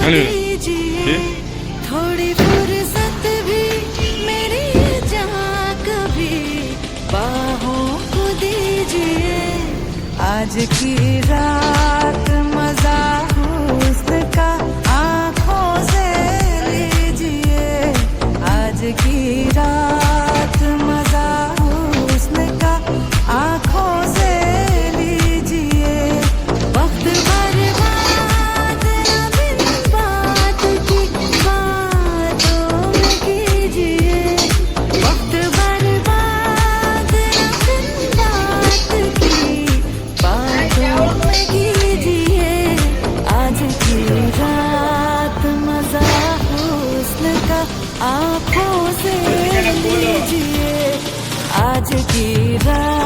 लीजिए, थोड़ी फुर्सत भी मेरी जहाँ कभी बाहों को दीजिए। आज की रात मजा हुस्न का आंखों से लीजिए। आज की रात मजा हुस्न का आंखों से लीजिए। वक्त बर्बाद अब इन बात की बातों में कीजिए। वक्त बर्बाद अब इन बात की बातों में कीजिए। आज की रात मजा हुस्न का आंखों से लीजिए। आज की रात